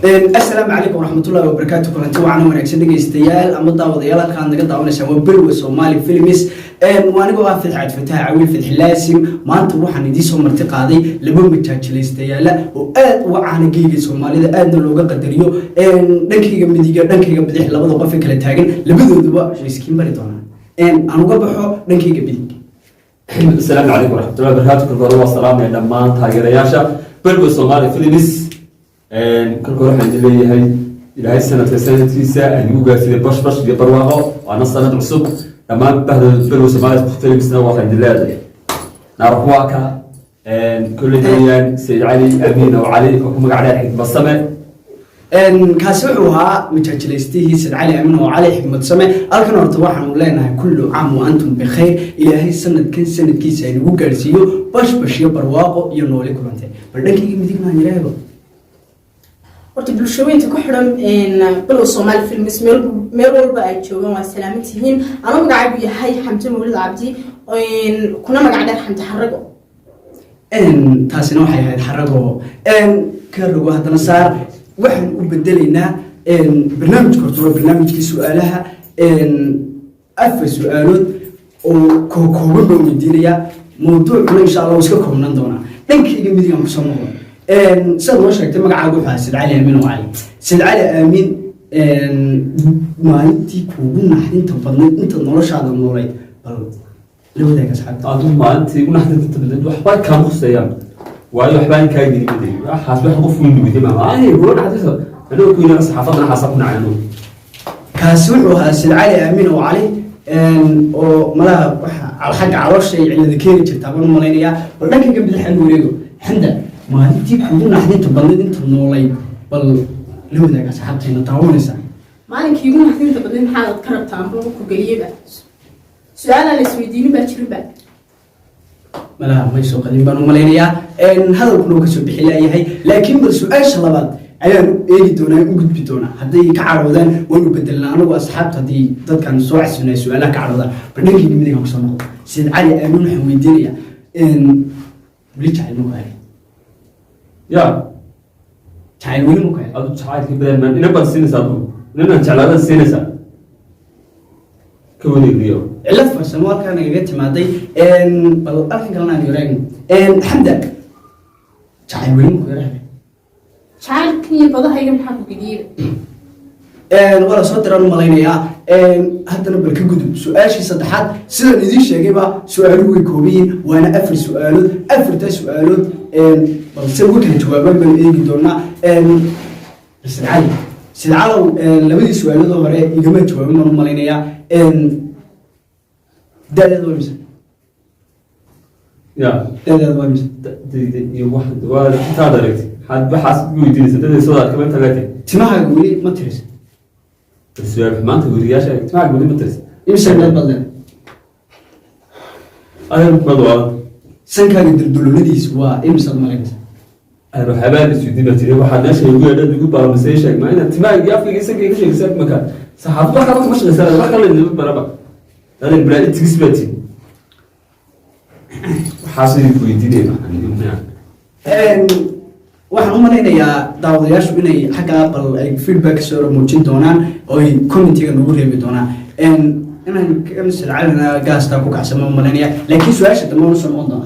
السلام عليكم ورحمة الله وبركاته. كلنا توعنا ونكسر دقيستيال أما داوديال كان نقدر داونا سوا بلو سومالي فيلميس وأنا جوا فتح عويل فتح لازم ما أنت روح عن دي سومر تقاضي لبوم بتشليستيال وعن جيل سومالي ده أدنى لوجا قدريو نكى بديجا بديح لبض وقف كلا تاجن لبدو دوا شيسكين بريطانا أنا جوا نكى بديجا. السلام عليكم ورحمة الله وبركاته. كل والسلام يا لما تاجر ياشا بلو سومالي فيلميس كل واحد اللي هي إلى هاي السنة في ساعة يوجا في بش يبرواها وأنا السنة عصب لما بهذا الفيلم سمعت مختلف سنة واحد اللي نعرف واقع كل الدنيا سيد علي أمين وعلي وكم قاعد على بصمة كاسوعها متجلستيه سيد علي أمين وعلي حكمة سمة ألكن ارتواحا مولانا كل عام وأنتم بخير إلى هاي السنة كن سنة كيسة يوجا سيو بش يبرواها ينولي كلنته بدك يجي مديكنا نجربه horta bulshooyinka ku xiran balow Soomaali films meel walba ay joogaan waa salaamantihiin anigu magacaygu yahay Xamdi Mawlid Cabdi kuna magacda Xamdi Xarago taasina waxay ahayd Xarago ka rogo hadana saar waxaan u bedelaynaa barnaamijka horta barnaamijkii su'aalaha afar su'aalood oo kooban loo weydiinaya mawduucuna insha Allah iska koobnaan doona dhankayga midiga ku soo noqon سيد الله شكت مع عقوبها سيد علي أمين وعلي سيد علي أمين ما أنتي كوبنا حين تفضل أنت نورش على النوري لو ذاك أصحاب أظن ما أنتي كنا حين تفضل وحباي كان خصيان وأي وحباي كايدي بدي حاسب حقوق من بدي ما أي هو حدث أنا كنا بس حفظنا حسبنا عنه كاسوعها سيد علي أمين وعلي وملا على حق عروش شيء على ذكيري تتابعون ملاينيا ولكن قبل الحين وريقو حندا ما أنتي كوبنا حين تفضل أنت نوري لو ذاك أصحاب تينا تعاونيسا maalinka igu naxdinta badan xaalad ka rabtaan buu ku galiyay su'aalaha la isweydiin baa jirin malaha ma soo qadin baan u maleynaya hadalku loo ka soo bixi lahayahay laakiin bal su'aasha labaad ayaan eegi doonaa u gudbi doonaa haday ka caroodaan waan u bedelnaa anigu asxaabta hadii dadkan soo casuunay su'aalaha ka caroodaan badhankii midiga ku soo noqdo sid cali aamin waxaan weydiinaya wali jacayl ma ku يا jacayl wali ma ku أظن شعار كبير من إنه بس سينس أظن لأن شعلان سينس كوني اليوم علت فرسموال كان جت مادي بل أركن كلنا نيرين حمدا jacayl wali ma ku shacabkii badahayo maxaa ku galiyay wala soo diraan malaynaya haddana bal ka gudub su'aashii saddexaad sidaan idin sheegayba su'aaluhu way koobiyiin waana afar su'aalood afarta su'aalood balse wuxuu jawaabay bal eegi doonaa sidcalow labadii su'aalood hore igama jawaabin ma malaynaya da'deedu waa mise يا da'deedu waa mise دي واحد وهذا رأيت حد بحث بيديني سدد صدق كمان ثلاثة timahaaga weli ma tirisa السؤال ما تقول يا شيخ ما أقول لي مترس imisa meel badan أنا موضوع sankaaga duldulladiis waa imisa malaynaysa أنا حبايبي سويدي بتري واحد ناس يقول أنا يقول برا مسيشك ما أنا تما يقف يسك يكش يسك مكان صحافة ما كانت مش نسأل ما كان اللي برا هذا البلاد تكسبتي حاسس يقولي waxaan u malaynayaa daawadayaashu inay xagga bal ay feedback soo muujin doonaan oo ay commentiga nagu reebi doonaan inaan kan silcalina gaasta ku kacsamo malaynaya laakiin su'aasha dambe oo soo noqon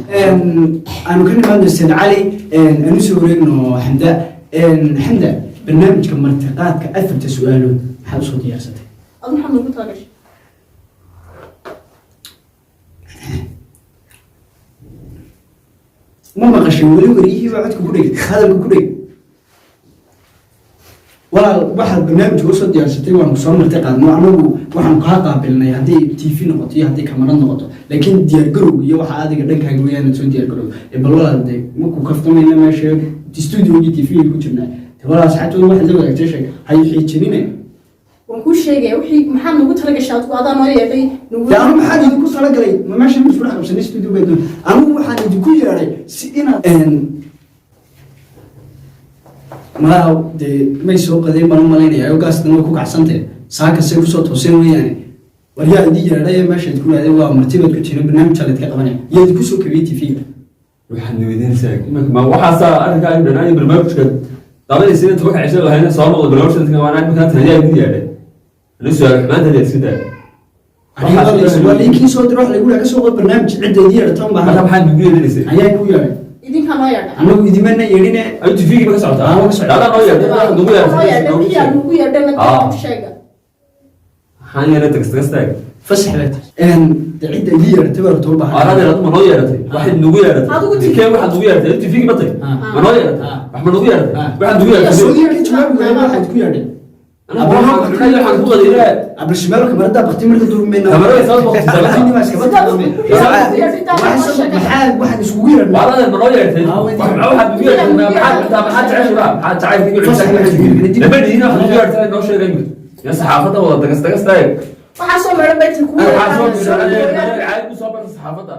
aanu ka nimaadno Said Cali aanu soo wareegno Xamda barnaamijka martiqaadka afarta su'aalood maxaad soo diyaarsatay adun waxaan ugu talagashay ما مقشين ولي وريه بعدك كوري هذا الكوري ولا واحد برنامج وصل ديال ستي وانا مصمم ارتقى نوعنا وحن قاطع بالنا هدي تي في نقطة هدي كاميرا نقطة لكن ديال جرو يا واحد هذا قدك هاي ويانا تسوي ديال جرو بالله هدي ممكن كفتم هنا ماشي تستوديو جي تي في كتبنا ولا ساعات واحد زي ما تشيك هاي حيتشنينه وكل شيء وحي محمد نقول talagashay aad waada ma yeelay ya anu maxaa idinku sala galay ma meesha mid furax qabsan studio beedon anu waxaan idinku yeeray si ina ma de may soo qaday ma malaynaya oo gaasna ku kacsantay saaka si u soo tooseen weeyaan wariyaa idin yeeray meesha idinku leeyahay waa martibad ku jira barnaamij kale ka qabanay iyad ku soo kabiyay TV waxaan weydiin saag ma waxa saa arka in dhanaan barnaamijka dabadii sida tobanka cisho lahayna soo noqdo bilowshanka waan aad markaa tahay ugu yeedhay nisu maanta la iska daa waa linkii soo diro wax lagu leeyahay soo qod barnaamij cideedii yartan baa marka maxaa ugu yeedhaysay ayaa ku yeedhay idinka noo yeedhay anagu idimana yeedhine ay TV ka socota ka socota dala noo yeedhay ugu yeedhay ugu yeedhay ma sheega waxaan yeedhay tagstaag fasaxda cidda idii yeedhatay baa too baahan arada aad ma noo yeedhatay waxaad nugu yeedhatay kee waxaad nugu yeedhatay TV ma tay ma noo yeedhatay wax ma nugu yeedhatay waxaad nugu yeedhatay Saudiga jawaab weyn waxaad ku yeedhay waxaan ku qadiraa abla shimaal kamarada baqti marka durmeena kamarada soo boqtay waxaan isugu yeedhnay arada ma noo yeedhatay waxaad nugu yeedhatay maxaad jeceshay maxaad jeceshay lama diina waxaad nugu yeedhatay noo sheegay ya saxaafada wada dagastaag waxaa soo meeray bayt ku waxaa soo meeray caadi ku soo bar saxaafada